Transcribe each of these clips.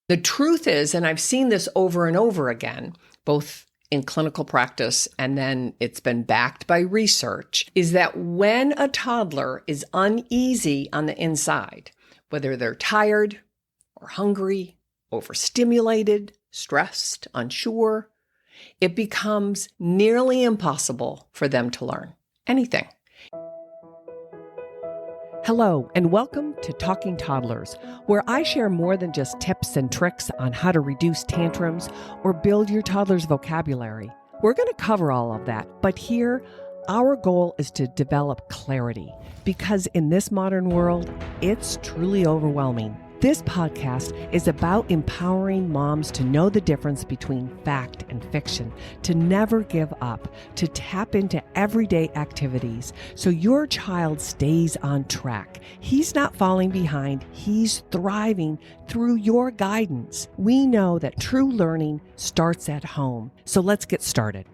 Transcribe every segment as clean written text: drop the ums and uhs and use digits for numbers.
The truth is, and I've seen this over and over again, both in clinical practice and then it's been backed by research, is that when a toddler is uneasy on the inside, whether they're tired or hungry, overstimulated, stressed, unsure, it becomes nearly impossible for them to learn anything. Hello, and welcome to Talking Toddlers, where I share more than just tips and tricks on how to reduce tantrums or build your toddler's vocabulary. We're going to cover all of that, but here, our goal is to develop clarity, because in this modern world, it's truly overwhelming. This podcast is about empowering moms to know the difference between fact and fiction, to never give up, to tap into everyday activities so your child stays on track. He's not falling behind, he's thriving through your guidance. We know that true learning starts at home, so let's get started.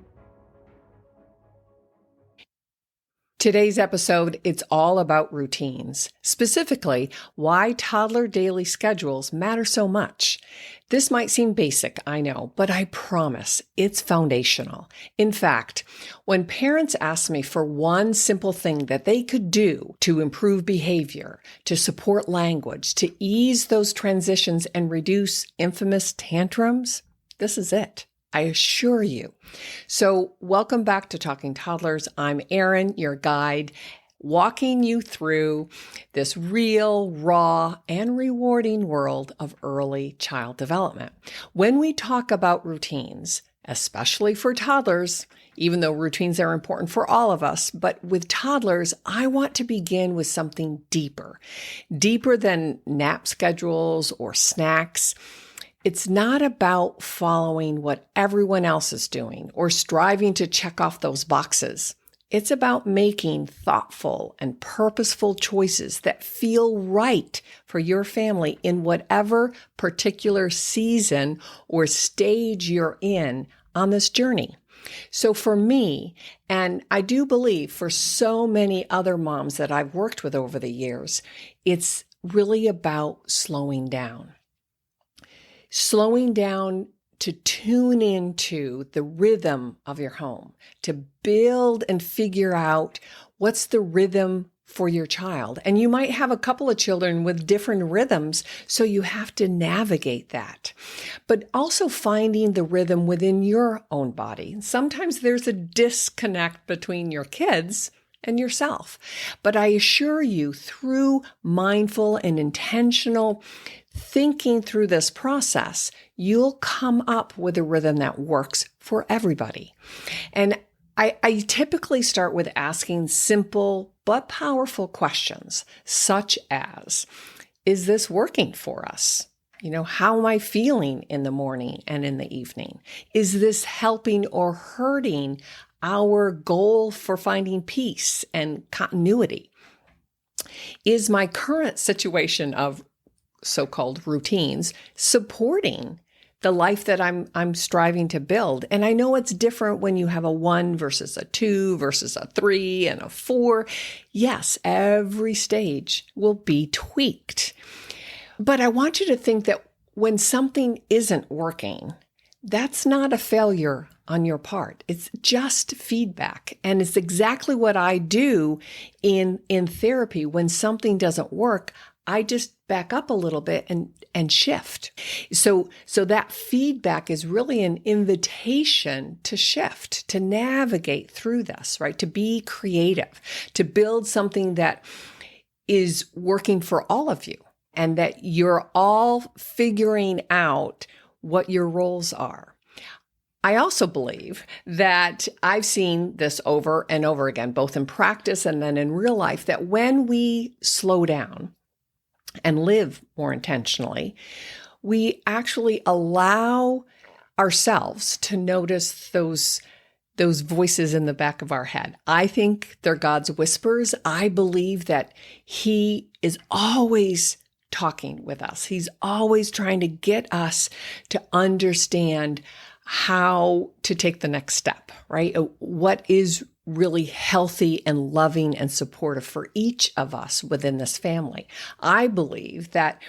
Today's episode, it's all about routines, specifically why toddler daily schedules matter so much. This might seem basic, I know, but I promise it's foundational. In fact, when parents ask me for one simple thing that they could do to improve behavior, to support language, to ease those transitions and reduce infamous tantrums, this is it. I assure you. So welcome back to Talking Toddlers. I'm Erin, your guide, walking you through this real, raw, and rewarding world of early child development. When we talk about routines, especially for toddlers, even though routines are important for all of us, but with toddlers, I want to begin with something deeper than nap schedules or snacks. It's not about following what everyone else is doing or striving to check off those boxes. It's about making thoughtful and purposeful choices that feel right for your family in whatever particular season or stage you're in on this journey. So for me, and I do believe for so many other moms that I've worked with over the years, it's really about slowing down. Slowing down to tune into the rhythm of your home, to build and figure out what's the rhythm for your child. And you might have a couple of children with different rhythms, so you have to navigate that. But also finding the rhythm within your own body. Sometimes there's a disconnect between your kids and yourself. But I assure you, through mindful and intentional thinking through this process, you'll come up with a rhythm that works for everybody. And I typically start with asking simple but powerful questions, such as, is this working for us? How am I feeling in the morning and in the evening? Is this helping or hurting our goal for finding peace and continuity? Is my current situation of so-called routines supporting the life that I'm striving to build? And I know it's different when you have a 1 versus a 2 versus a 3 and a 4. Yes, every stage will be tweaked. But I want you to think that when something isn't working, that's not a failure on your part. It's just feedback. And it's exactly what I do in therapy. When something doesn't work, I just back up a little bit and shift. So that feedback is really an invitation to shift, to navigate through this, right? To be creative, to build something that is working for all of you and that you're all figuring out what your roles are. I also believe that I've seen this over and over again, both in practice and then in real life, that when we slow down and live more intentionally, we actually allow ourselves to notice those voices in the back of our head. I think they're God's whispers. I believe that He is always talking with us. He's always trying to get us to understand how to take the next step, right? What is really healthy and loving and supportive for each of us within this family. I believe that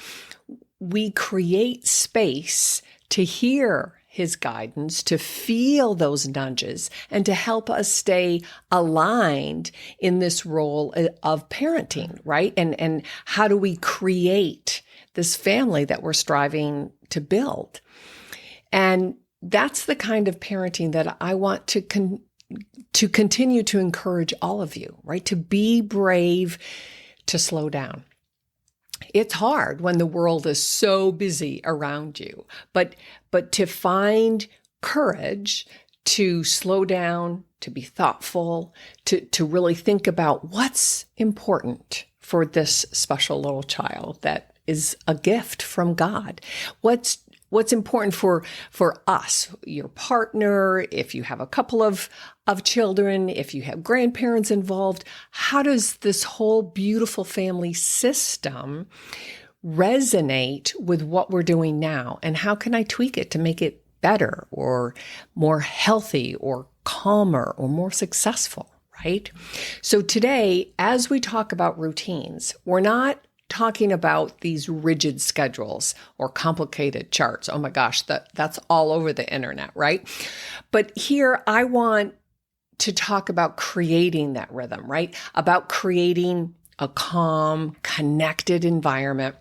we create space to hear his guidance, to feel those nudges, and to help us stay aligned in this role of parenting, right? And how do we create this family that we're striving to build? And that's the kind of parenting that I want to continue to encourage all of you, right? To be brave, to slow down. It's hard when the world is so busy around you, but to find courage to slow down, to be thoughtful, to really think about what's important for this special little child that is a gift from God. What's important for us, your partner, if you have a couple of children, if you have grandparents involved, how does this whole beautiful family system resonate with what we're doing now? And how can I tweak it to make it better or more healthy or calmer or more successful, right? So today, as we talk about routines, we're not talking about these rigid schedules or complicated charts. Oh my gosh, that's all over the internet, right? But here I want to talk about creating that rhythm, right? About creating a calm, connected environment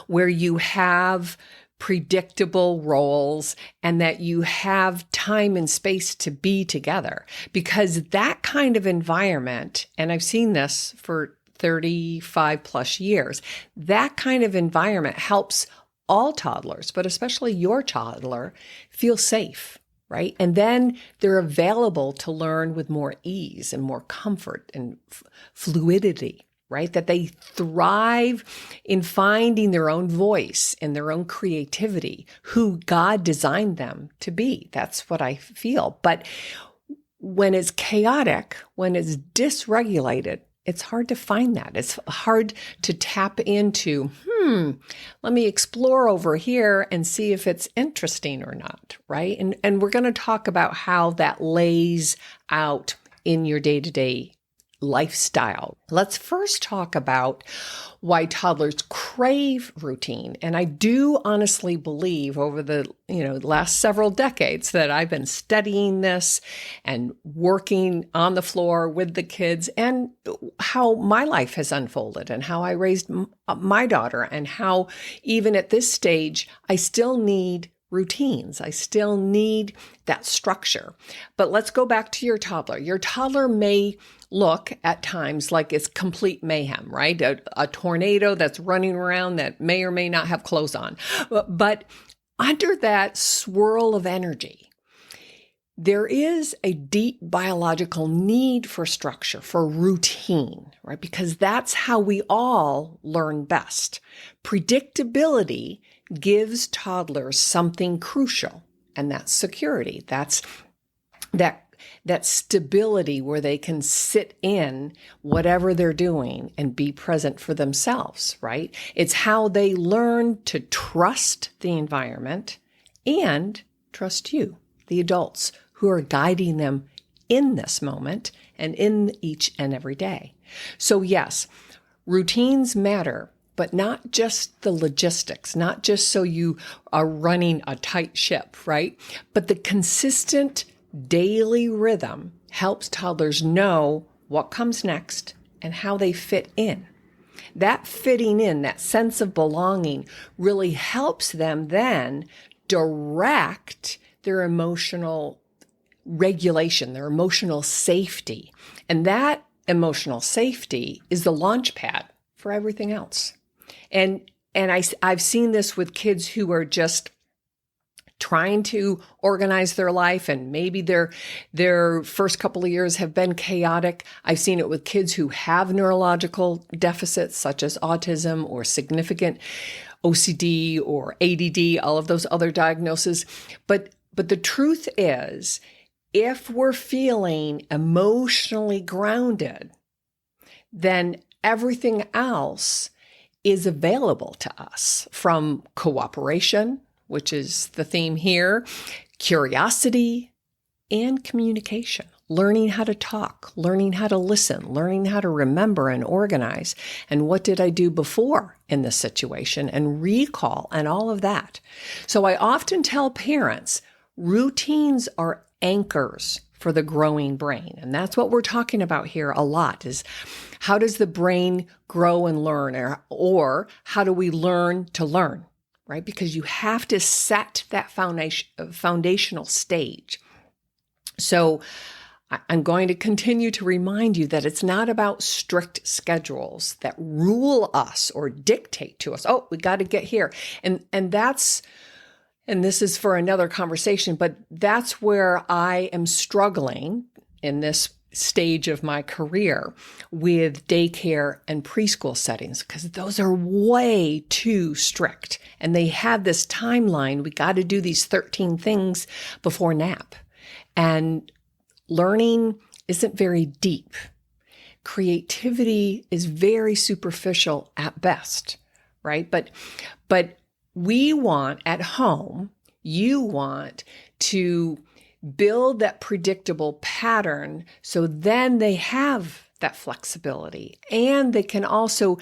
where you have predictable roles and that you have time and space to be together. Because that kind of environment, and I've seen this for 35 plus years, that kind of environment helps all toddlers, but especially your toddler, feel safe, right? And then they're available to learn with more ease and more comfort and fluidity, right? That they thrive in finding their own voice and their own creativity, who God designed them to be. That's what I feel. But when it's chaotic, when it's dysregulated, it's hard to find that. It's hard to tap into, let me explore over here and see if it's interesting or not, right? And we're going to talk about how that lays out in your day-to-day lifestyle. Let's first talk about why toddlers crave routine. And I do honestly believe over the last several decades that I've been studying this and working on the floor with the kids, and how my life has unfolded and how I raised my daughter, and how even at this stage, I still need routines. I still need that structure. But let's go back to your toddler. Your toddler may look at times like it's complete mayhem, right? A tornado that's running around that may or may not have clothes on. But under that swirl of energy, there is a deep biological need for structure, for routine, right? Because that's how we all learn best. Predictability gives toddlers something crucial, and that's security. That's that stability where they can sit in whatever they're doing and be present for themselves, right? It's how they learn to trust the environment and trust you, the adults who are guiding them in this moment and in each and every day. So yes, routines matter, but not just the logistics, not just so you are running a tight ship, right? But the consistent daily rhythm helps toddlers know what comes next and how they fit in. That fitting in, that sense of belonging, really helps them then direct their emotional regulation, their emotional safety. And that emotional safety is the launch pad for everything else. And I've seen this with kids who are just trying to organize their life, and maybe their first couple of years have been chaotic. I've seen it with kids who have neurological deficits such as autism or significant OCD or ADD, all of those other diagnoses. But the truth is, if we're feeling emotionally grounded, then everything else is available to us, from cooperation, which is the theme here, curiosity, and communication. learning how to talk, learning how to listen, learning how to remember and organize. And what did I do before in this situation, and recall and all of that. So I often tell parents, routines are anchors for the growing brain. And that's what we're talking about here a lot, is how does the brain grow and learn, or how do we learn to learn, right? Because you have to set that foundational stage. So I'm going to continue to remind you that it's not about strict schedules that rule us or dictate to us. Oh, we got to get here. And this is for another conversation, but that's where I am struggling in this stage of my career with daycare and preschool settings, because those are way too strict. And they have this timeline. We got to do these 13 things before nap. And learning isn't very deep. Creativity is very superficial at best, right? But we want at home, you want to build that predictable pattern, so then they have that flexibility, and they can also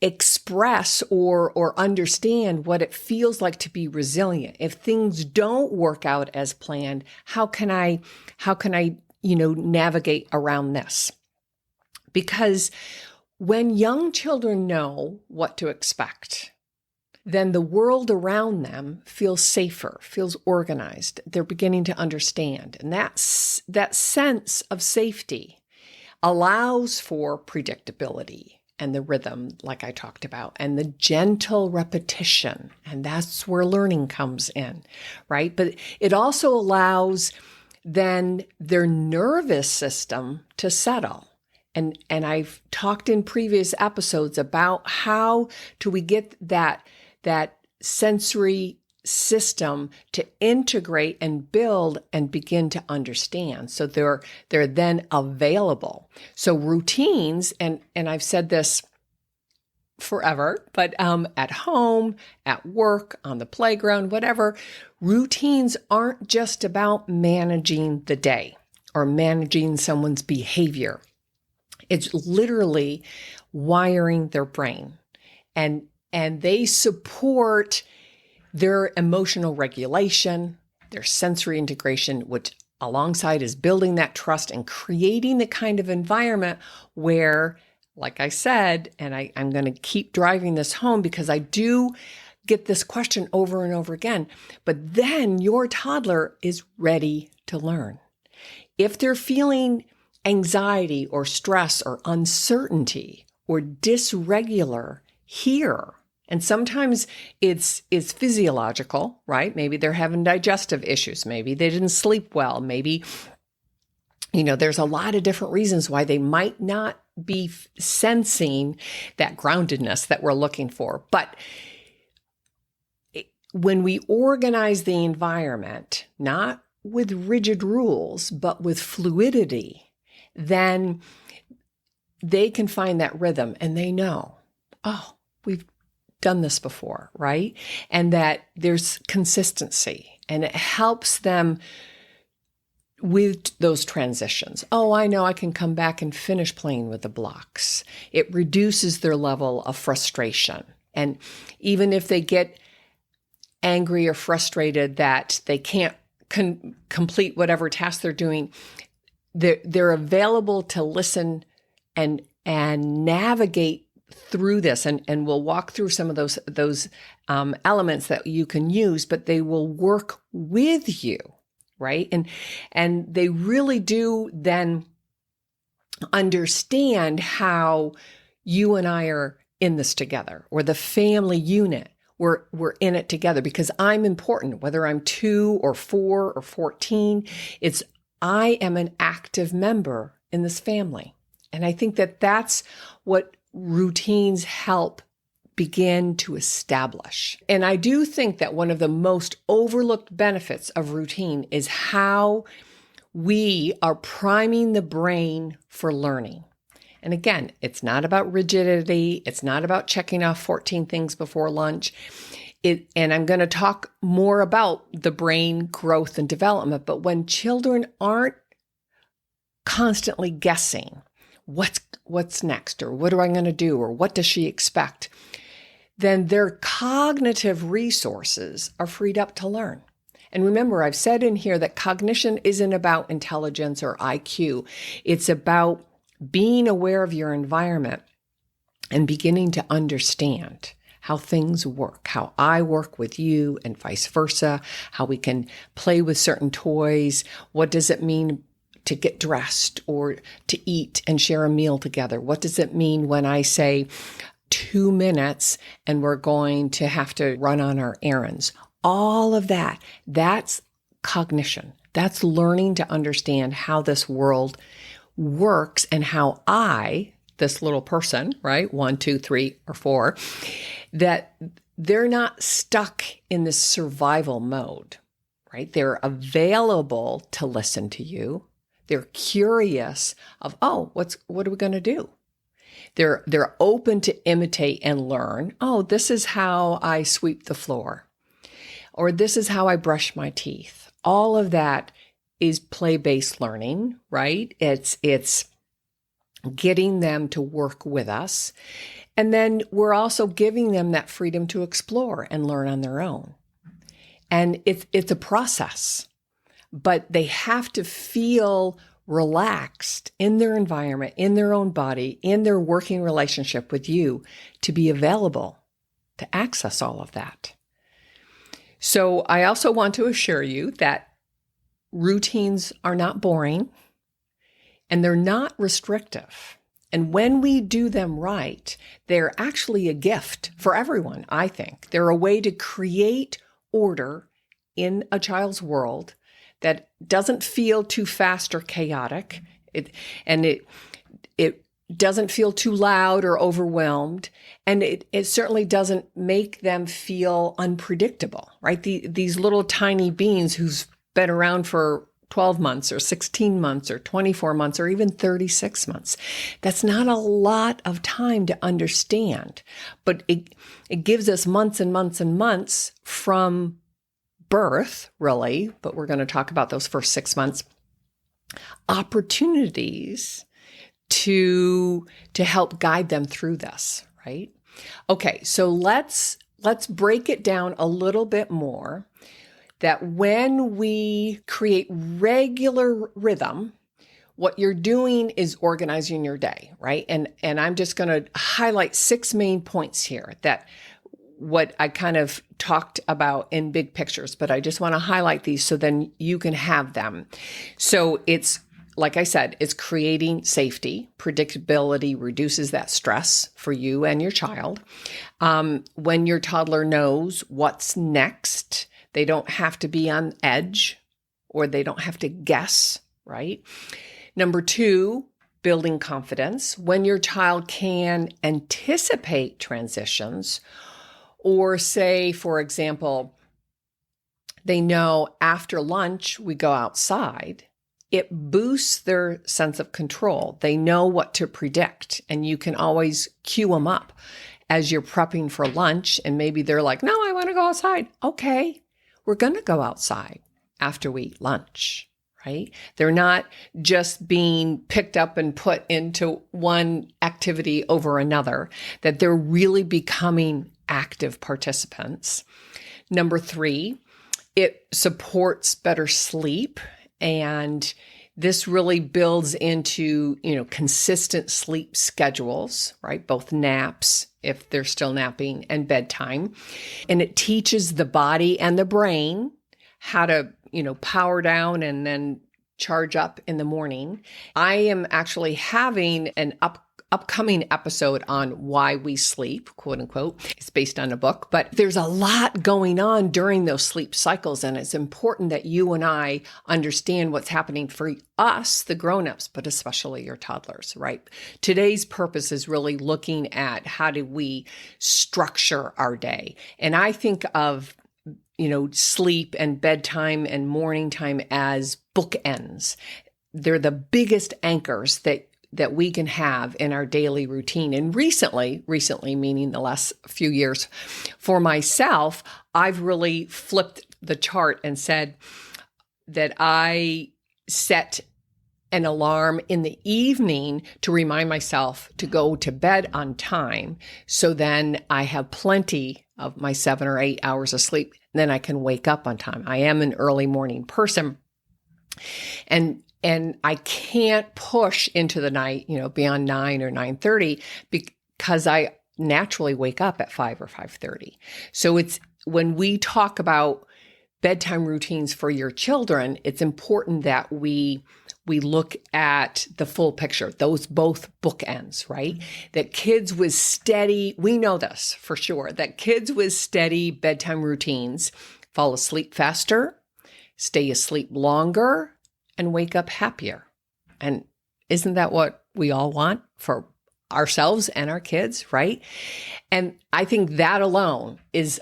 express or understand what it feels like to be resilient. If things don't work out as planned, how can I navigate around this? Because when young children know what to expect, then the world around them feels safer, feels organized. They're beginning to understand. And that sense of safety allows for predictability and the rhythm, like I talked about, and the gentle repetition. And that's where learning comes in, right? But it also allows then their nervous system to settle. And I've talked in previous episodes about how do we get that sensory system to integrate and build and begin to understand. So they're then available. So routines, and I've said this forever, but at home, at work, on the playground, whatever, routines aren't just about managing the day or managing someone's behavior. It's literally wiring their brain, and they support their emotional regulation, their sensory integration, which alongside is building that trust and creating the kind of environment where, like I said, and I'm going to keep driving this home because I do get this question over and over again, but then your toddler is ready to learn. If they're feeling anxiety or stress or uncertainty or dysregular here, and sometimes it's physiological, right? Maybe they're having digestive issues. Maybe they didn't sleep well. Maybe, there's a lot of different reasons why they might not be sensing that groundedness that we're looking for. But when we organize the environment, not with rigid rules, but with fluidity, then they can find that rhythm and they know, oh, we've done this before, right? And that there's consistency, and it helps them with those transitions. Oh, I know I can come back and finish playing with the blocks. It reduces their level of frustration. And even if they get angry or frustrated that they can't complete whatever task they're doing, they're available to listen and navigate through this, and we'll walk through some of those elements that you can use, but they will work with you, right? And they really do then understand how you and I are in this together, or the family unit. We're in it together because I'm important, whether I'm 2 or 4 or 14. I am an active member in this family. And I think that that's what routines help begin to establish. And I do think that one of the most overlooked benefits of routine is how we are priming the brain for learning. And again, it's not about rigidity. It's not about checking off 14 things before lunch. And I'm going to talk more about the brain growth and development. But when children aren't constantly guessing what's next, or what am I going to do, or what does she expect, then their cognitive resources are freed up to learn. And remember, I've said in here that cognition isn't about intelligence or IQ. It's about being aware of your environment and beginning to understand how things work, how I work with you and vice versa, how we can play with certain toys. What does it mean to get dressed or to eat and share a meal together? What does it mean when I say 2 minutes and we're going to have to run on our errands? All of that, that's cognition. That's learning to understand how this world works and how I, this little person, right, 1, 2, 3, or 4, that they're not stuck in this survival mode, right? They're available to listen to you. They're curious of, what are we going to do? They're open to imitate and learn. Oh, this is how I sweep the floor, or this is how I brush my teeth. All of that is play-based learning, right? It's getting them to work with us. And then we're also giving them that freedom to explore and learn on their own. And it's a process, but they have to feel relaxed in their environment, in their own body, in their working relationship with you to be available to access all of that. So I also want to assure you that routines are not boring and they're not restrictive. And when we do them right, they're actually a gift for everyone, I think. They're a way to create order in a child's world that doesn't feel too fast or chaotic. It doesn't feel too loud or overwhelmed. And it certainly doesn't make them feel unpredictable, right? These little tiny beings who's been around for 12 months or 16 months or 24 months or even 36 months. That's not a lot of time to understand, but it gives us months and months and months from birth, really, but we're going to talk about those first 6 months, opportunities to help guide them through this, right? Okay, so let's break it down a little bit more. That when we create regular rhythm, what you're doing is organizing your day, right? And I'm just going to highlight 6 main points here that what I kind of talked about in big pictures, but I just want to highlight these so then you can have them. So it's, like I said, it's creating safety. Predictability reduces that stress for you and your child. When your toddler knows what's next, they don't have to be on edge or they don't have to guess, right? Number 2, building confidence. When your child can anticipate transitions, or say, for example, they know after lunch we go outside, it boosts their sense of control. They know what to predict, and you can always cue them up as you're prepping for lunch, and maybe they're like, no, I want to go outside. Okay. We're going to go outside after we eat lunch, right? They're not just being picked up and put into one activity over another, that they're really becoming active participants. Number 3, it supports better sleep. And this really builds into, consistent sleep schedules, right? Both naps, if they're still napping, and bedtime. And it teaches the body and the brain how to, power down and then charge up in the morning. I am actually having an upcoming episode on why we sleep, quote unquote. It's based on a book, but there's a lot going on during those sleep cycles. And it's important that you and I understand what's happening for us, the grownups, but especially your toddlers, right? Today's purpose is really looking at how do we structure our day. And I think of sleep and bedtime and morning time as bookends. They're the biggest anchors that we can have in our daily routine. And recently meaning the last few years, for myself, I've really flipped the chart and said that I set an alarm in the evening to remind myself to go to bed on time. So then I have plenty of my 7 or 8 hours of sleep. Then I can wake up on time. I am an early morning person. And I can't push into the night, beyond 9 or 9:30 because I naturally wake up at 5 or 5:30. So it's when we talk about bedtime routines for your children, it's important that we look at the full picture, those both bookends, right? That kids with steady, we know this for sure, that kids with steady bedtime routines fall asleep faster, stay asleep longer, and wake up happier. And isn't that what we all want for ourselves and our kids, right? And I think that alone is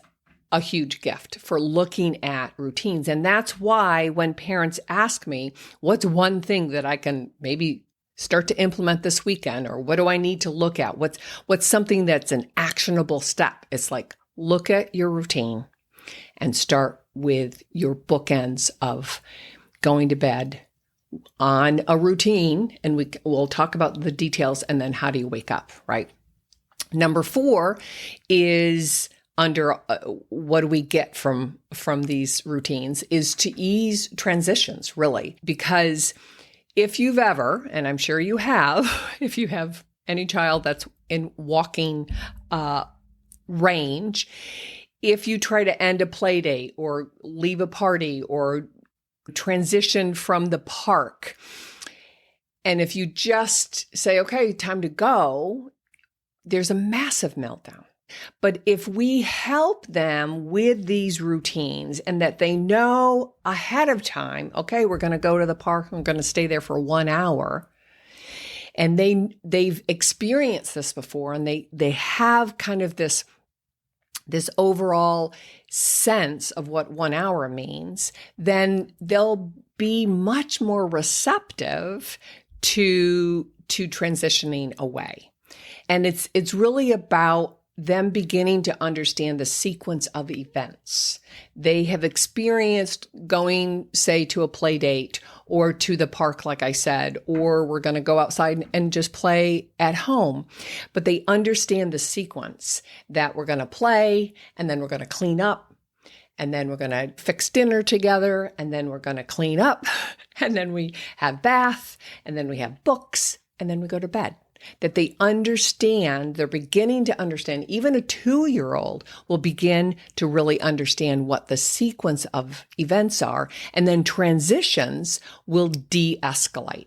a huge gift for looking at routines. And that's why when parents ask me, what's one thing that I can maybe start to implement this weekend, or what do I need to look at? What's something that's an actionable step? It's like, look at your routine and start with your bookends of going to bed on a routine. And we'll talk about the details, and then how do you wake up, right? Number 4 is under what do we get from these routines is to ease transitions, really. Because if you've ever, and I'm sure you have, if you have any child that's in walking range, if you try to end a play date or leave a party or transition from the park, and if you just say, okay, time to go, there's a massive meltdown. But if we help them with these routines and that they know ahead of time, okay, we're going to go to the park, I'm going to stay there for 1 hour, and they've experienced this before, and they have kind of this overall sense of what 1 hour means, then they'll be much more receptive to transitioning away. And it's really about them beginning to understand the sequence of events. They have experienced going, say, to a play date or to the park, like I said, or we're going to go outside and just play at home. But they understand the sequence that we're going to play, and then we're going to clean up, and then we're going to fix dinner together, and then we're going to clean up, and then we have bath, and then we have books, and then we go to bed. That they understand, they're beginning to understand, even a 2-year-old will begin to really understand what the sequence of events are, and then transitions will de-escalate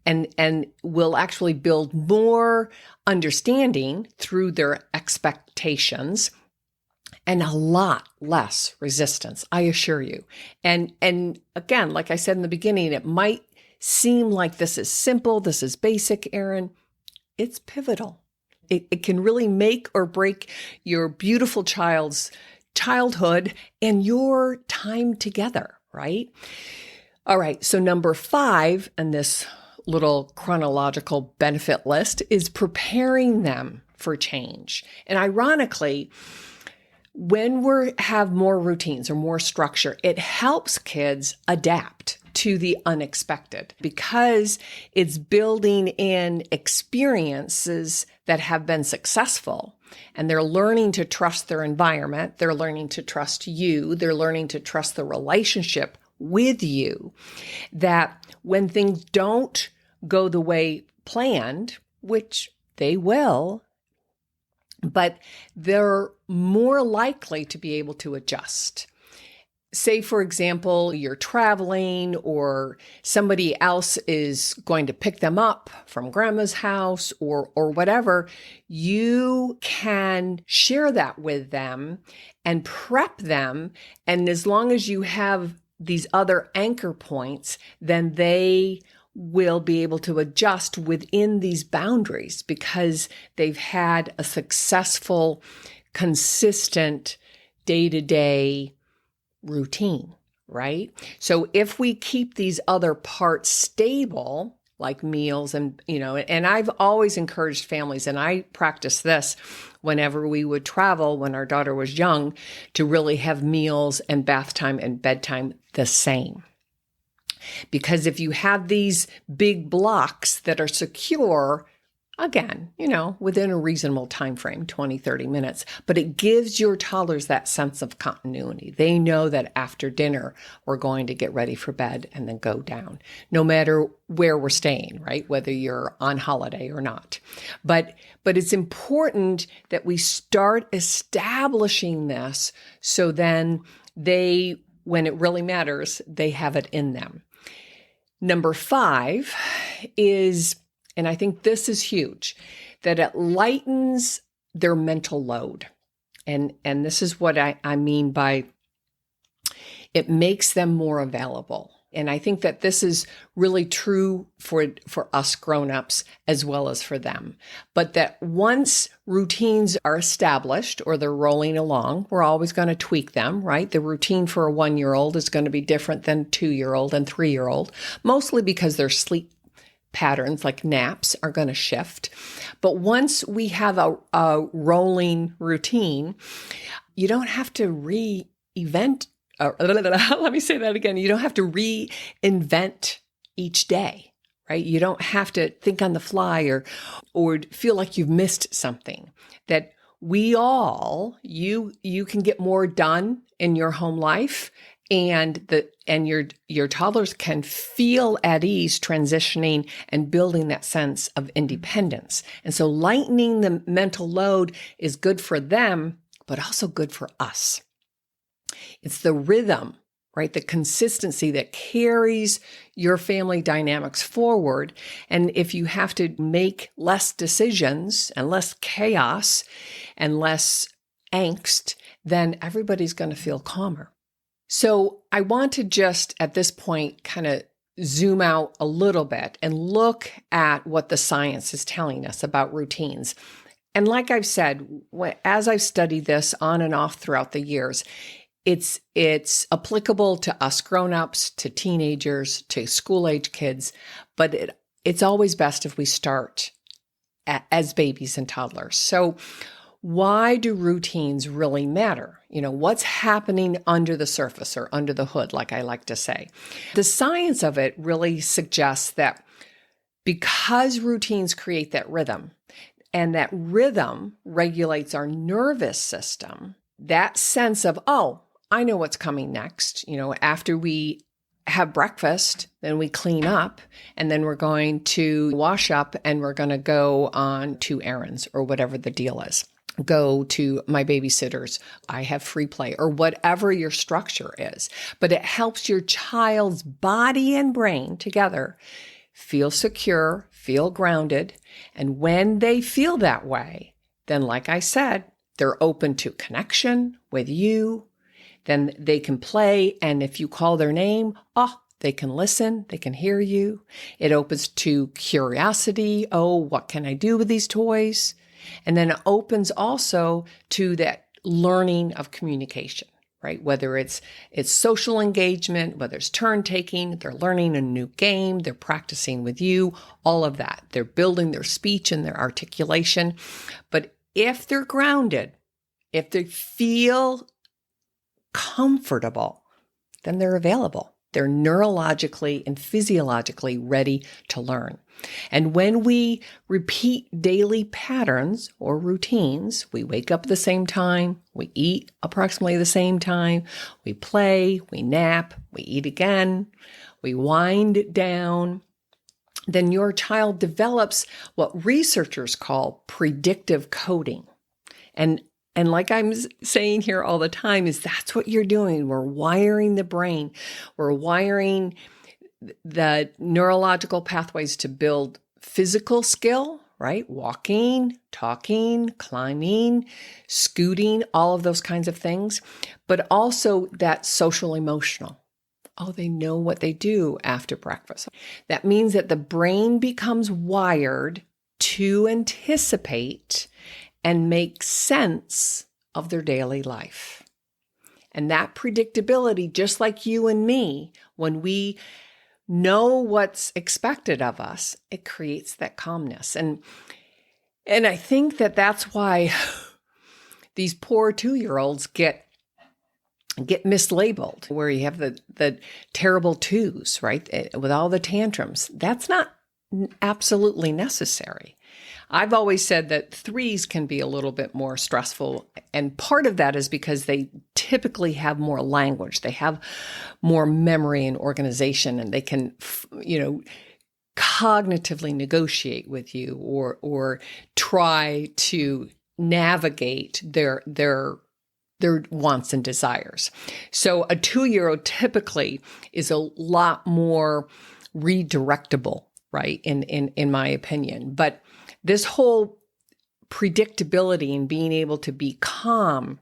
and will actually build more understanding through their expectations and a lot less resistance, I assure you. And again, like I said in the beginning, it might seem like this is simple, this is basic, Erin. It's pivotal. It can really make or break your beautiful child's childhood and your time together, right? All right, so number 5 on this little chronological benefit list is preparing them for change. And ironically, when we have more routines or more structure, it helps kids adapt to the unexpected because it's building in experiences that have been successful, and they're learning to trust their environment. They're learning to trust you. They're learning to trust the relationship with you, that when things don't go the way planned, which they will, but they're more likely to be able to adjust. Say, for example, you're traveling or somebody else is going to pick them up from grandma's house or whatever, you can share that with them and prep them. And as long as you have these other anchor points, then they will be able to adjust within these boundaries because they've had a successful, consistent day-to-day routine, right? So if we keep these other parts stable, like meals and I've always encouraged families, and I practiced this whenever we would travel when our daughter was young, to really have meals and bath time and bedtime the same. Because if you have these big blocks that are secure, again, within a reasonable time frame, 20, 30 minutes, but it gives your toddlers that sense of continuity. They know that after dinner, we're going to get ready for bed and then go down, no matter where we're staying, right? Whether you're on holiday or not. But it's important that we start establishing this so then when it really matters, they have it in them. Number 5 is, and I think this is huge, that it lightens their mental load. And this is what I mean by it makes them more available. And I think that this is really true for us grown-ups as well as for them. But that once routines are established or they're rolling along, we're always going to tweak them, right? The routine for a 1-year-old is going to be different than 2-year-old and 3-year-old, mostly because their sleep patterns like naps are going to shift. But once we have a rolling routine, you don't have to let me say that again. You don't have to reinvent each day, right? You don't have to think on the fly or feel like you've missed something. That you can get more done in your home life, and your toddlers can feel at ease transitioning and building that sense of independence. And so lightening the mental load is good for them, but also good for us. It's the rhythm, right? The consistency that carries your family dynamics forward. And if you have to make less decisions and less chaos and less angst, then everybody's going to feel calmer. So I want to just at this point kind of zoom out a little bit and look at what the science is telling us about routines. And like I've said, as I've studied this on and off throughout the years, it's applicable to us grown-ups, to teenagers, to school-age kids, but it's always best if we start as babies and toddlers. So why do routines really matter? What's happening under the surface or under the hood, like I like to say? The science of it really suggests that because routines create that rhythm, and that rhythm regulates our nervous system, that sense of, I know what's coming next. After we have breakfast, then we clean up, and then we're going to wash up, and we're going to go on 2 errands or whatever the deal is. Go to my babysitter's, I have free play, or whatever your structure is. But it helps your child's body and brain together feel secure, feel grounded. And when they feel that way, then like I said, they're open to connection with you. Then they can play. And if you call their name, they can listen, they can hear you. It opens to curiosity. What can I do with these toys? And then it opens also to that learning of communication, right? Whether it's social engagement, whether it's turn taking, they're learning a new game, they're practicing with you, all of that. They're building their speech and their articulation. But if they're grounded, if they feel comfortable, then they're available. They're neurologically and physiologically ready to learn. And when we repeat daily patterns or routines, we wake up at the same time, we eat approximately the same time, we play, we nap, we eat again, we wind down, then your child develops what researchers call predictive coding. And like I'm saying here all the time is that's what you're doing. We're wiring the brain. We're wiring the neurological pathways to build physical skill, right? Walking, talking, climbing, scooting, all of those kinds of things, but also that social emotional. They know what they do after breakfast. That means that the brain becomes wired to anticipate and make sense of their daily life. And that predictability, just like you and me, when we know what's expected of us, it creates that calmness. And I think that that's why these poor 2-year-olds get get mislabeled, where you have the terrible twos, right? With all the tantrums. That's not absolutely necessary. I've always said that threes can be a little bit more stressful. And part of that is because they typically have more language. They have more memory and organization, and they can, cognitively negotiate with you or try to navigate their wants and desires. So a 2-year-old typically is a lot more redirectable, right? In my opinion. But this whole predictability and being able to be calm,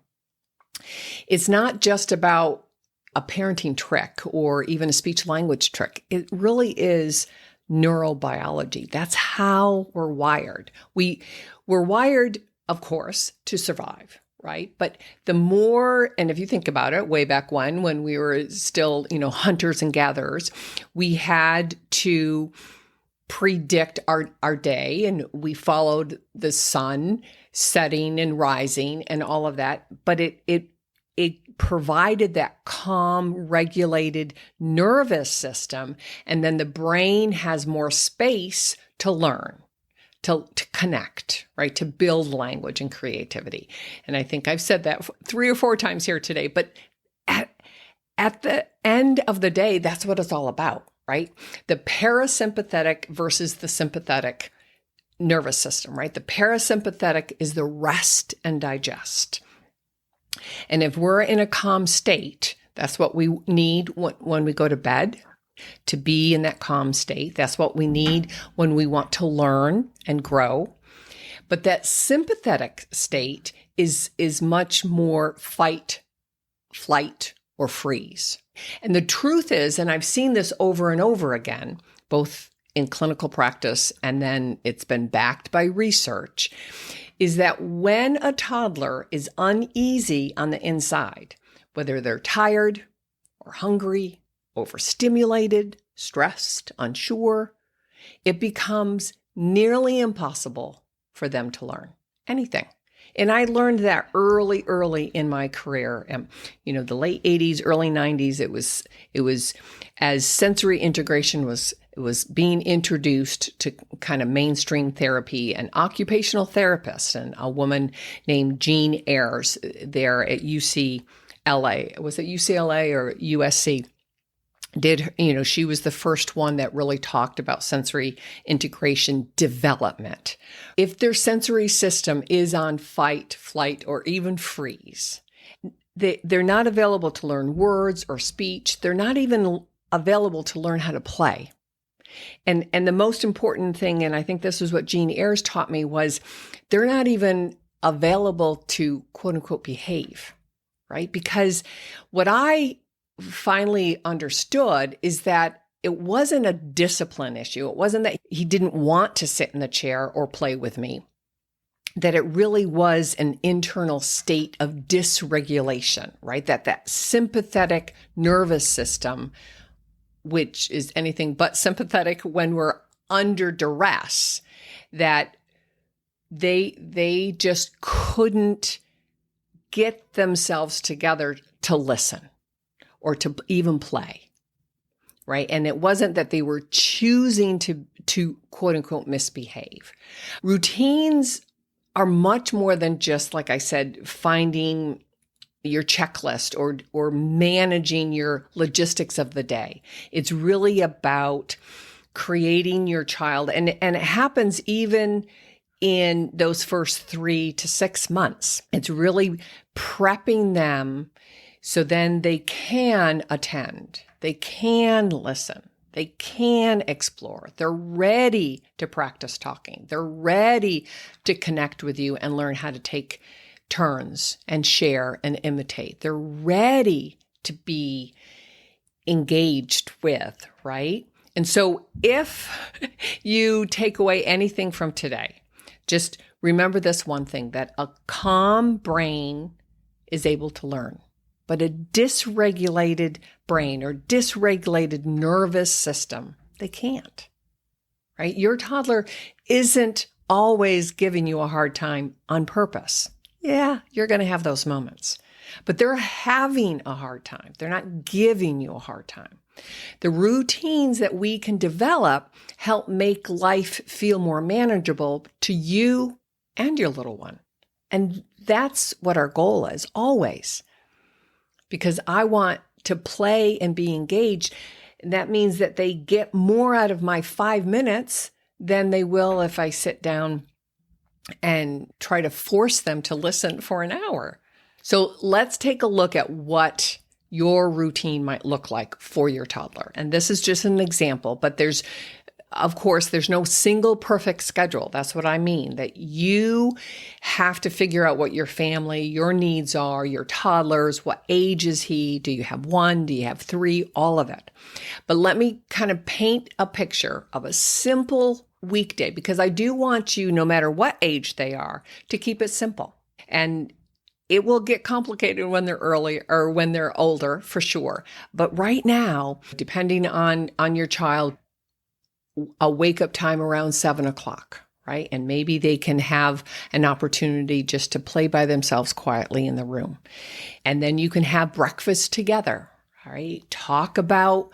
it's not just about a parenting trick or even a speech language trick. It really is neurobiology. That's how we're wired. We're wired, of course, to survive, right? But the more, and if you think about it, way back when we were still, hunters and gatherers, we had to predict our day, and we followed the sun setting and rising and all of that. But it provided that calm, regulated nervous system, and then the brain has more space to learn, to connect, right? To build language and creativity. And I think I've said that 3 or 4 times here today, but at the end of the day, that's what it's all about, right? The parasympathetic versus the sympathetic nervous system, right? The parasympathetic is the rest and digest. And if we're in a calm state, that's what we need when we go to bed, to be in that calm state. That's what we need when we want to learn and grow. But that sympathetic state is much more fight, flight, or freeze. And the truth is, and I've seen this over and over again, both in clinical practice and then it's been backed by research, is that when a toddler is uneasy on the inside, whether they're tired or hungry, overstimulated, stressed, unsure, it becomes nearly impossible for them to learn anything. And I learned that early in my career. The late 80s, early 90s, it was as sensory integration was being introduced to kind of mainstream therapy, and occupational therapists, and a woman named Jean Ayers there at UCLA. Was it UCLA or USC? She was the first one that really talked about sensory integration development. If their sensory system is on fight, flight, or even freeze, they're not available to learn words or speech. They're not even available to learn how to play. And the most important thing, and I think this is what Jean Ayers taught me, was they're not even available to quote unquote behave, right? Because what I finally understood is that it wasn't a discipline issue. It wasn't that he didn't want to sit in the chair or play with me, that it really was an internal state of dysregulation, right? That sympathetic nervous system, which is anything but sympathetic when we're under duress, that they just couldn't get themselves together to listen or to even play, right? And it wasn't that they were choosing to quote unquote misbehave. Routines are much more than just, like I said, finding your checklist or managing your logistics of the day. It's really about creating your child. And it happens even in those first 3 to 6 months. It's really prepping them so then they can attend, they can listen, they can explore. They're ready to practice talking. They're ready to connect with you and learn how to take turns and share and imitate. They're ready to be engaged with, right? And so if you take away anything from today, just remember this one thing, that a calm brain is able to learn, but a dysregulated brain or dysregulated nervous system, they can't, right? Your toddler isn't always giving you a hard time on purpose. Yeah, you're going to have those moments. but they're having a hard time. They're not giving you a hard time. The routines that we can develop help make life feel more manageable to you and your little one. And that's what our goal is always, because I want to play and be engaged. And that means that they get more out of my 5 minutes than they will if I sit down and try to force them to listen for an hour. So let's take a look at what your routine might look like for your toddler. And this is just an example, but of course, there's no single perfect schedule. That's what I mean, that you have to figure out what your family, your needs are, your toddler's, what age is he? Do you have 1? Do you have 3? All of it. But let me kind of paint a picture of a simple weekday, because I do want you, no matter what age they are, to keep it simple. And it will get complicated when they're early or when they're older, for sure. But right now, depending on your child, a wake-up time around 7 o'clock, right? And maybe they can have an opportunity just to play by themselves quietly in the room. And then you can have breakfast together, all right? Talk about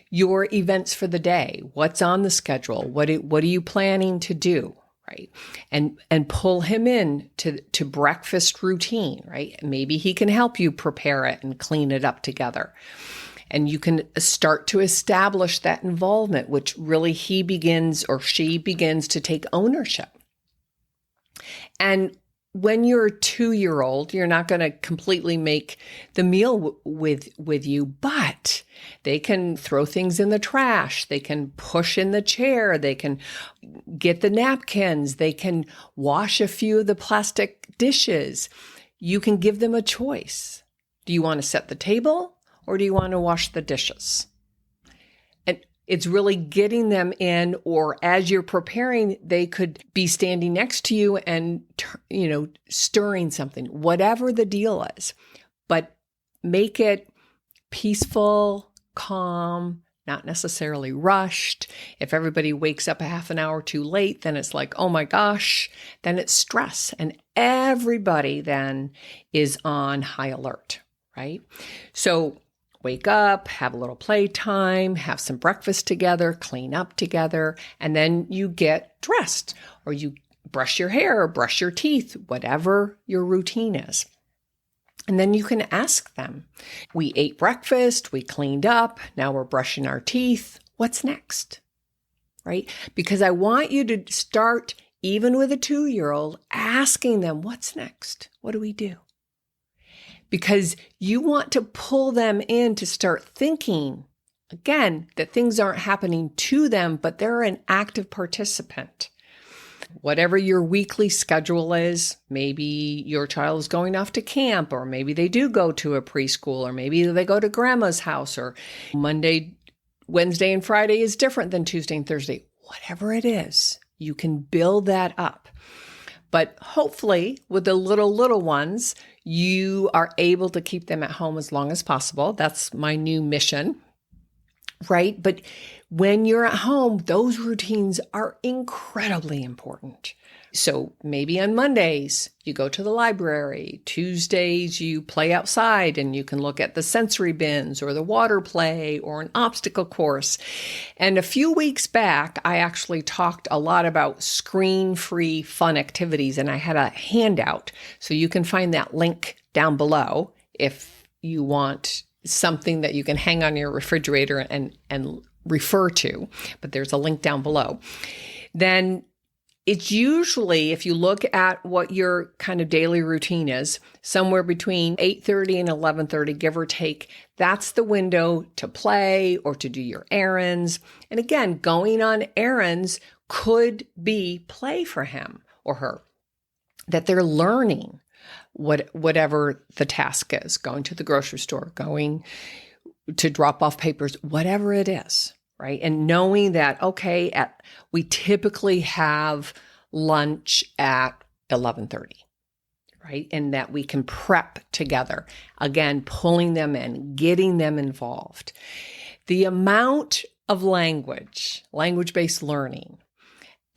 your events for the day. What's on the schedule? What are you planning to do? Right. And pull him in to breakfast routine, right? Maybe he can help you prepare it and clean it up together. And you can start to establish that involvement, which really he begins or she begins to take ownership. And when you're a 2-year-old, you're not going to completely make the meal with you, but they can throw things in the trash. They can push in the chair. They can get the napkins. They can wash a few of the plastic dishes. You can give them a choice. Do you want to set the table or do you want to wash the dishes? And it's really getting them in, or as you're preparing, they could be standing next to you and, stirring something, whatever the deal is. But make it peaceful, calm, not necessarily rushed. If everybody wakes up a half an hour too late, then it's like, oh my gosh, then it's stress. And everybody then is on high alert, right? So wake up, have a little playtime, have some breakfast together, clean up together, and then you get dressed, or you brush your hair, or brush your teeth, whatever your routine is. And then you can ask them, we ate breakfast, we cleaned up, now we're brushing our teeth. What's next? Right? Because I want you to start, even with a 2-year-old, asking them, what's next? What do we do? Because you want to pull them in to start thinking, again, that things aren't happening to them, but they're an active participant. Whatever your weekly schedule is, maybe your child is going off to camp, or maybe they do go to a preschool, or maybe they go to grandma's house, or Monday, Wednesday, and Friday is different than Tuesday and Thursday. Whatever it is, you can build that up. But hopefully with the little ones, you are able to keep them at home as long as possible. That's my new mission, right? But when you're at home, those routines are incredibly important. So maybe on Mondays, you go to the library. Tuesdays, you play outside and you can look at the sensory bins or the water play or an obstacle course. And a few weeks back, I actually talked a lot about screen-free fun activities, and I had a handout. So you can find that link down below if you want something that you can hang on your refrigerator and refer to. But there's a link down below. Then it's usually, if you look at what your kind of daily routine is, somewhere between 8:30 and 11:30, give or take. That's the window to play or to do your errands. And again, going on errands could be play for him or her, that they're learning whatever the task is, going to the grocery store, going to drop off papers, whatever it is. Right. And knowing that, okay, we typically have lunch at 11:30, right? And that we can prep together. Again, pulling them in, getting them involved. The amount of language-based learning,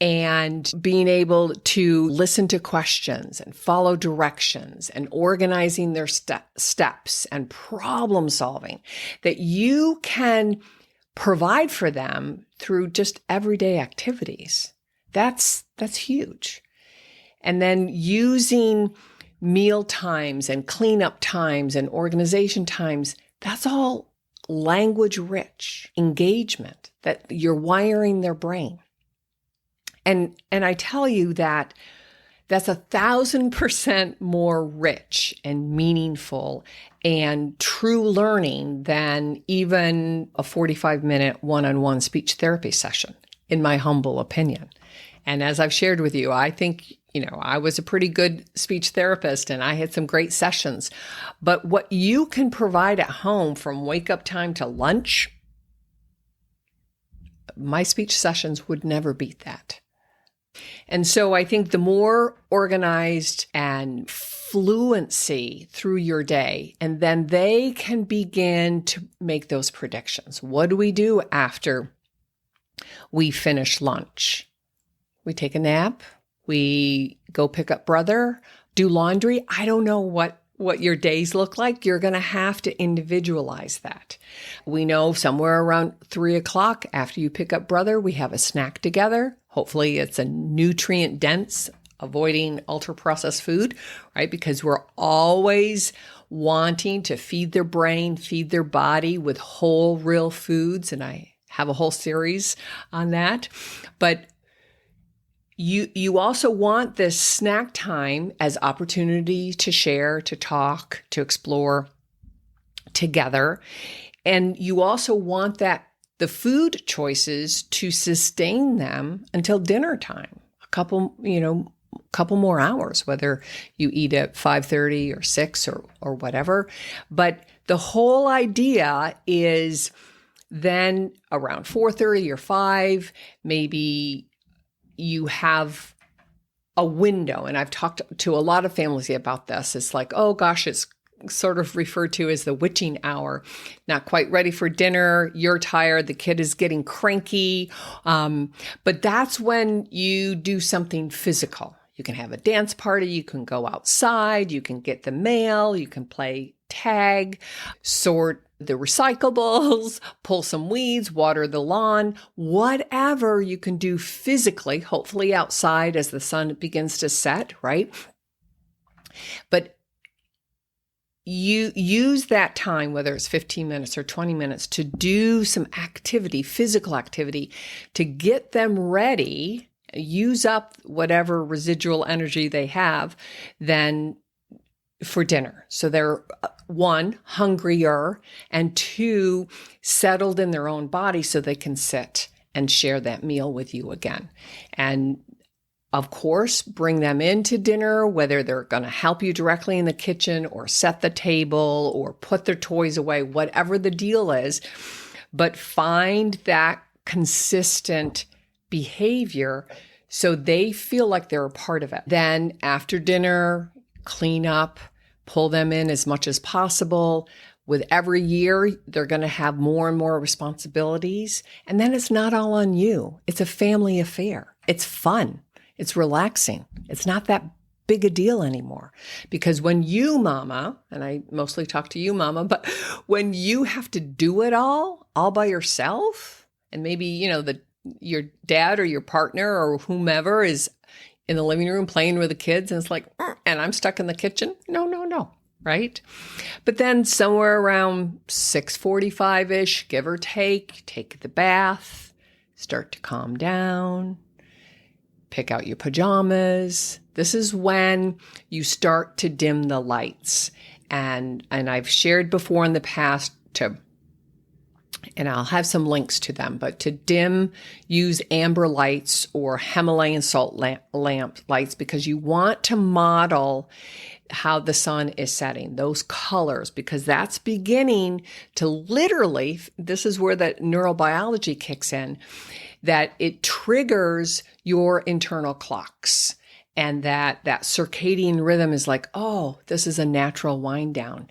and being able to listen to questions and follow directions and organizing their steps and problem solving that you can provide for them through just everyday activities. That's huge. And then using meal times and cleanup times and organization times, that's all language rich engagement that you're wiring their brain. And I tell you that that's 1,000% more rich and meaningful and true learning than even a 45-minute one-on-one speech therapy session, in my humble opinion. And as I've shared with you, I think, I was a pretty good speech therapist and I had some great sessions. But what you can provide at home from wake-up time to lunch, my speech sessions would never beat that. And so I think the more organized and fluency through your day, and then they can begin to make those predictions. What do we do after we finish lunch? We take a nap. We go pick up brother, do laundry. I don't know what your days look like. You're going to have to individualize that. We know somewhere around 3:00 after you pick up brother, we have a snack together. Hopefully it's a nutrient dense, avoiding ultra processed food, right? Because we're always wanting to feed their brain, feed their body with whole, real foods. And I have a whole series on that. But you also want this snack time as opportunity to share, to talk, to explore together. And you also want the food choices to sustain them until dinner time, a couple more hours, whether you eat at 5:30 or 6 or whatever. But the whole idea is then around 4:30 or 5, maybe you have a window. And I've talked to a lot of families about this. It's like, oh gosh, it's sort of referred to as the witching hour. Not quite ready for dinner. You're tired. The kid is getting cranky. But that's when you do something physical. You can have a dance party. You can go outside. You can get the mail. You can play tag, sort the recyclables, pull some weeds, water the lawn, whatever you can do physically, hopefully outside as the sun begins to set, right? But you use that time, whether it's 15 minutes or 20 minutes, to do some activity, physical activity, to get them ready, use up whatever residual energy they have, then for dinner. So they're 1, hungrier, and 2, settled in their own body so they can sit and share that meal with you again. And of course, bring them into dinner, whether they're going to help you directly in the kitchen or set the table or put their toys away, whatever the deal is. But find that consistent behavior so they feel like they're a part of it. Then after dinner, clean up, pull them in as much as possible. With every year, they're going to have more and more responsibilities. And then it's not all on you. It's a family affair. It's fun. It's relaxing. It's not that big a deal anymore. Because when you, mama, and I mostly talk to you, mama, but when you have to do it all by yourself, and maybe, your dad or your partner or whomever is in the living room playing with the kids, and it's like, and I'm stuck in the kitchen. No, right? But then somewhere around 6:45-ish, give or take the bath, start to calm down, pick out your pajamas. This is when you start to dim the lights. And I've shared before in the past and I'll have some links to them, but to use amber lights or Himalayan salt lamp lights, because you want to model how the sun is setting, those colors, because that's beginning to literally, this is where the neurobiology kicks in, that it triggers your internal clocks. And that circadian rhythm is like, oh, this is a natural wind down.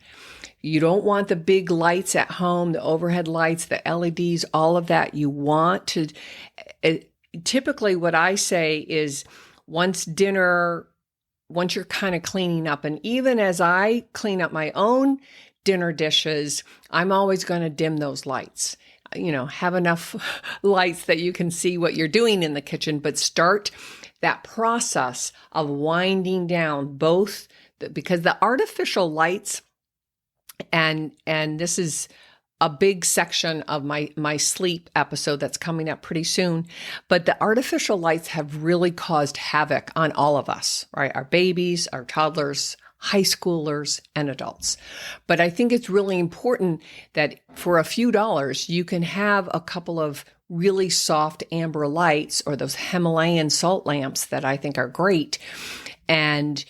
You don't want the big lights at home, the overhead lights, the LEDs, all of that. You want to typically what I say is once you're kind of cleaning up, and even as I clean up my own dinner dishes, I'm always going to dim those lights. Have enough lights that you can see what you're doing in the kitchen, but start that process of winding down both because the artificial lights, and this is a big section of my sleep episode that's coming up pretty soon, but the artificial lights have really caused havoc on all of us, right? Our babies, our toddlers, high schoolers, and adults. But I think it's really important that for a few dollars, you can have a couple of really soft amber lights or those Himalayan salt lamps that I think are great. And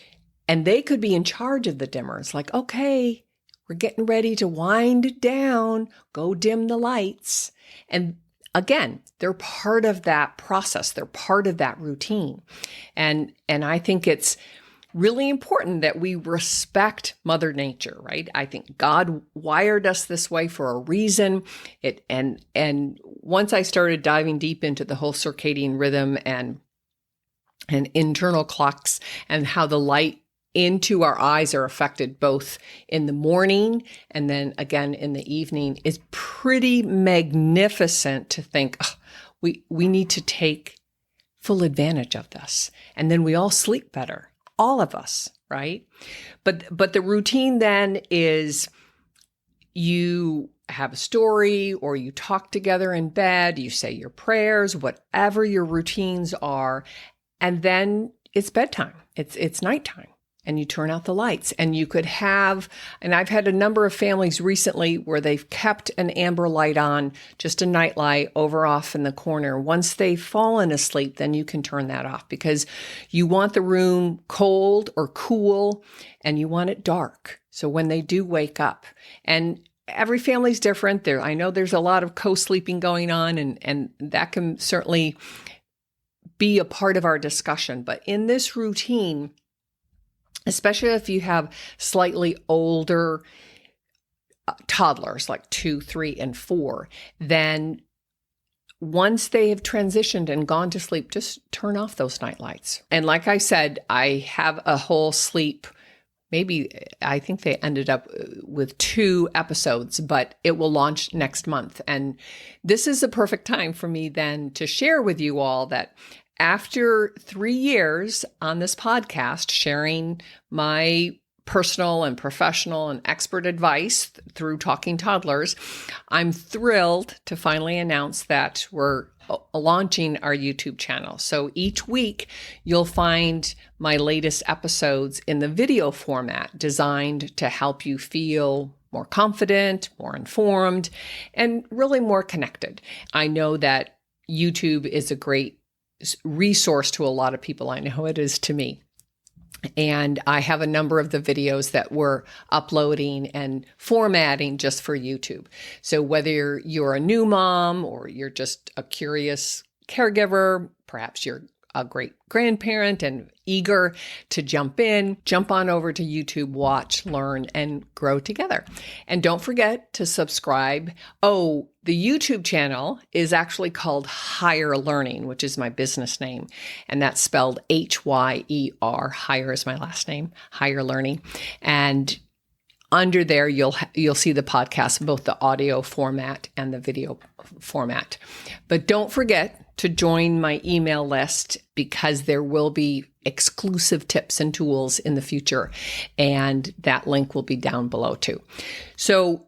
they could be in charge of the dimmers. Like, okay, we're getting ready to wind down, go dim the lights. And again, they're part of that process. They're part of that routine. And I think it's really important that we respect Mother Nature, right? I think God wired us this way for a reason. And once I started diving deep into the whole circadian rhythm and internal clocks and how the light into our eyes are affected both in the morning and then again in the evening, is pretty magnificent to think, we need to take full advantage of this. And then we all sleep better. All of us, right? But the routine then is you have a story or you talk together in bed, you say your prayers, whatever your routines are, and then it's bedtime. It's nighttime. And you turn out the lights. And you could have, and I've had a number of families recently where they've kept an amber light on, just a night light over off in the corner. Once they've fallen asleep, then you can turn that off because you want the room cold or cool and you want it dark. So when they do wake up, and every family's different. I know there's a lot of co-sleeping going on, and that can certainly be a part of our discussion. But in this routine, especially if you have slightly older toddlers, like 2, 3, and 4, then once they have transitioned and gone to sleep, just turn off those night lights. And like I said, I have a whole sleep, I think they ended up with 2 episodes, but it will launch next month. And this is a perfect time for me then to share with you all that after 3 years on this podcast, sharing my personal and professional and expert advice through Talking Toddlers, I'm thrilled to finally announce that we're launching our YouTube channel. So each week you'll find my latest episodes in the video format designed to help you feel more confident, more informed, and really more connected. I know that YouTube is a great resource to a lot of people. I know it is to me. And I have a number of the videos that we're uploading and formatting just for YouTube. So whether you're a new mom or you're just a curious caregiver, perhaps you're a great grandparent and eager to jump on over to YouTube, watch, learn, and grow together. And don't forget to subscribe. Oh, the YouTube channel is actually called Higher Learning, which is my business name. And that's spelled H-Y-E-R. Higher is my last name, Higher Learning. And under there, you'll see the podcast, both the audio format and the video format. But don't forget to join my email list because there will be exclusive tips and tools in the future. And that link will be down below too. So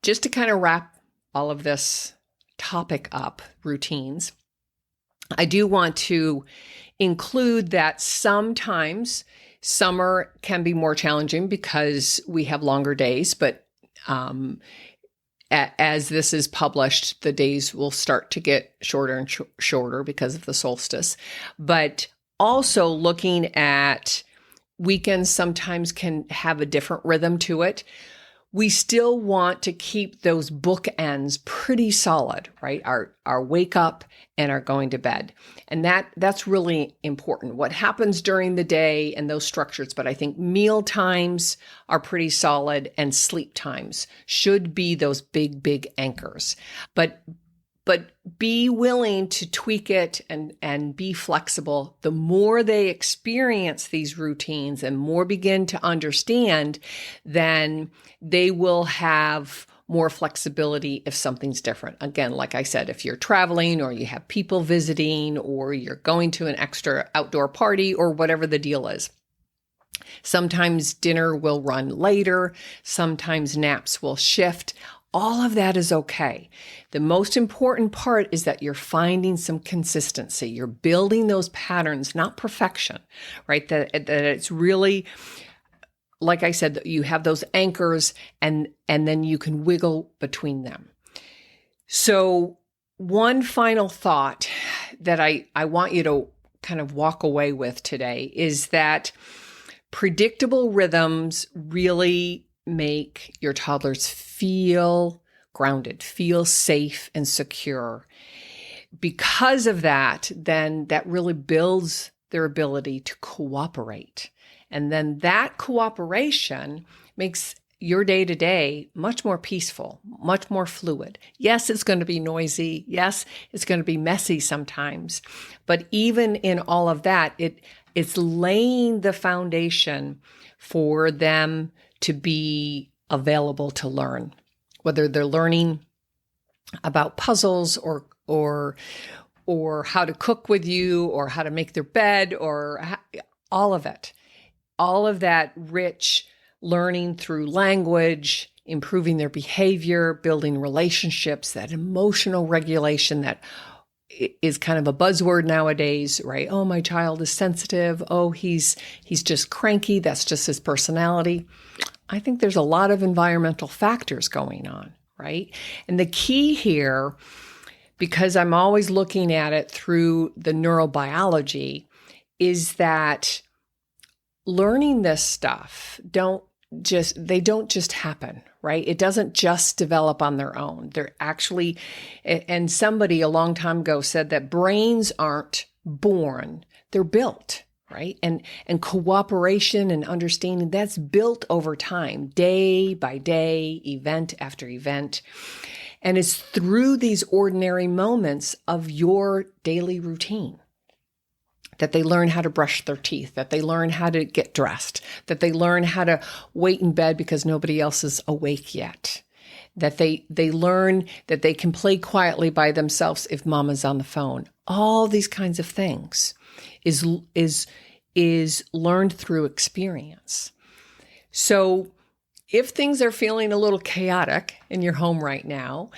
just to kind of wrap all of this topic up, routines, I do want to include that sometimes summer can be more challenging because we have longer days, but as this is published, the days will start to get shorter and shorter because of the solstice. But also looking at weekends sometimes can have a different rhythm to it. We still want to keep those bookends pretty solid, right? Our wake up and our going to bed. And that's really important. What happens during the day and those structures, but I think meal times are pretty solid and sleep times should be those big, big anchors. But but be willing to tweak it and be flexible. The more they experience these routines and more begin to understand, then they will have more flexibility if something's different. Again, like I said, if you're traveling or you have people visiting or you're going to an extra outdoor party or whatever the deal is. Sometimes dinner will run later. Sometimes naps will shift. All of that is okay. The most important part is that you're finding some consistency. You're building those patterns, not perfection, right? That it's really, like I said, you have those anchors and then you can wiggle between them. So one final thought that I want you to kind of walk away with today is that predictable rhythms really make your toddlers feel grounded, feel safe and secure. Because of that, then that really builds their ability to cooperate. And then that cooperation makes your day-to-day much more peaceful, much more fluid. Yes, it's going to be noisy. Yes, it's going to be messy sometimes. But even in all of that, it's laying the foundation for them to be available to learn, whether they're learning about puzzles or how to cook with you or how to make their bed or all of it. All of that rich learning through language, improving their behavior, building relationships, that emotional regulation that is kind of a buzzword nowadays, right? Oh, my child is sensitive. Oh, he's just cranky. That's just his personality. I think there's a lot of environmental factors going on, right? And the key here, because I'm always looking at it through the neurobiology, is that learning this stuff they don't just happen, right? It doesn't just develop on their own. They're actually, and somebody a long time ago said that brains aren't born, they're built, right? And cooperation and understanding, that's built over time, day by day, event after event. And it's through these ordinary moments of your daily routine that they learn how to brush their teeth, that they learn how to get dressed, that they learn how to wait in bed because nobody else is awake yet, that they learn that they can play quietly by themselves if mama's on the phone. All these kinds of things is learned through experience. So if things are feeling a little chaotic in your home right now,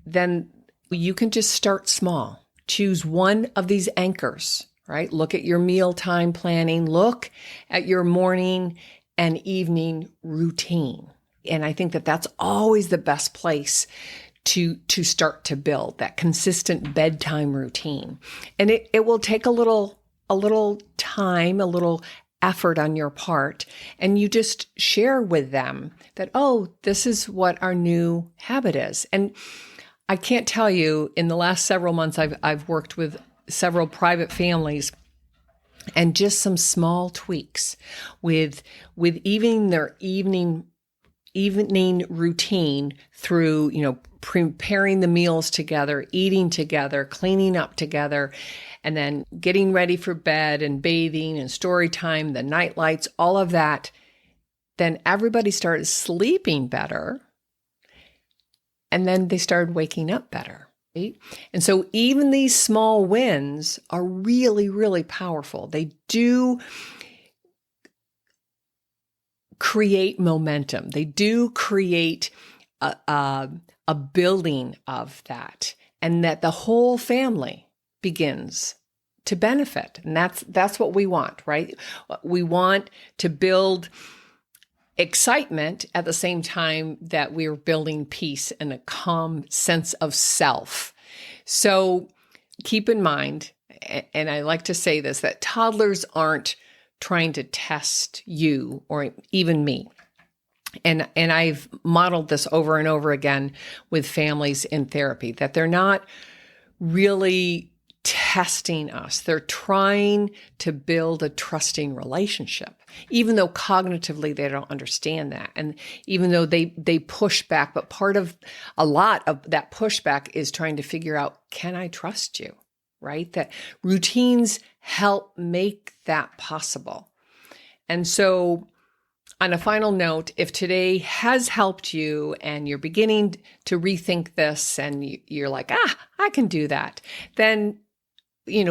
then you can just start small. Choose one of these anchors, right? Look at your mealtime planning. Look at your morning and evening routine. And I think that that's always the best place to start to build that consistent bedtime routine. And it will take a little time, a little effort on your part. And you just share with them that, oh, this is what our new habit is. And I can't tell you, in the last several months, I've worked with several private families, and just some small tweaks with even their evening routine through, preparing the meals together, eating together, cleaning up together, and then getting ready for bed and bathing and story time, the night lights, all of that. Then everybody started sleeping better, and then they started waking up better. And so even these small wins are really, really powerful. They do create momentum. They do create a building of that, and that the whole family begins to benefit. And that's what we want, right? We want to build excitement at the same time that we're building peace and a calm sense of self. So keep in mind, and I like to say this, that toddlers aren't trying to test you or even me. And I've modeled this over and over again with families in therapy, that they're not really testing us. They're trying to build a trusting relationship, even though cognitively they don't understand that. And even though they push back, but a lot of that pushback is trying to figure out, can I trust you? Right? That routines help make that possible. And so on a final note, if today has helped you and you're beginning to rethink this and you're like, I can do that, then,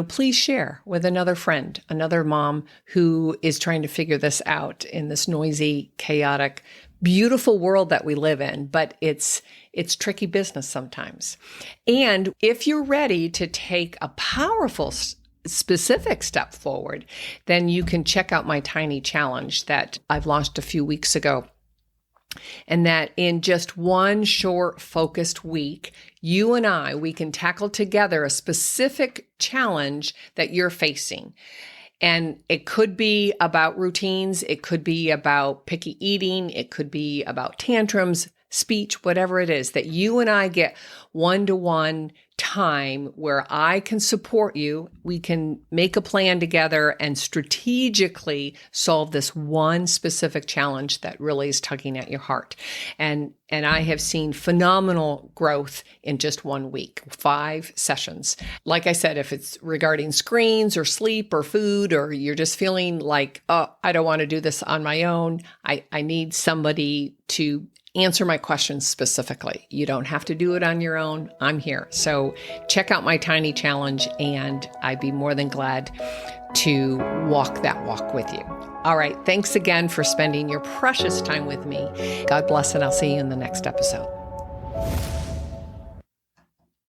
please share with another friend, another mom who is trying to figure this out in this noisy, chaotic, beautiful world that we live in, but it's tricky business sometimes. And if you're ready to take a powerful specific step forward, then you can check out my tiny challenge that I've launched a few weeks ago. And that in just one short focused week, you and we can tackle together a specific challenge that you're facing. And it could be about routines. It could be about picky eating. It could be about tantrums, speech, whatever it is, that you and I get one-to-one time where I can support you. We can make a plan together and strategically solve this one specific challenge that really is tugging at your heart. And I have seen phenomenal growth in just 1 week, 5 sessions. Like I said, if it's regarding screens or sleep or food, or you're just feeling like, I don't want to do this on my own, I need somebody to answer my questions specifically. You don't have to do it on your own. I'm here. So check out my tiny challenge and I'd be more than glad to walk that walk with you. All right. Thanks again for spending your precious time with me. God bless, and I'll see you in the next episode.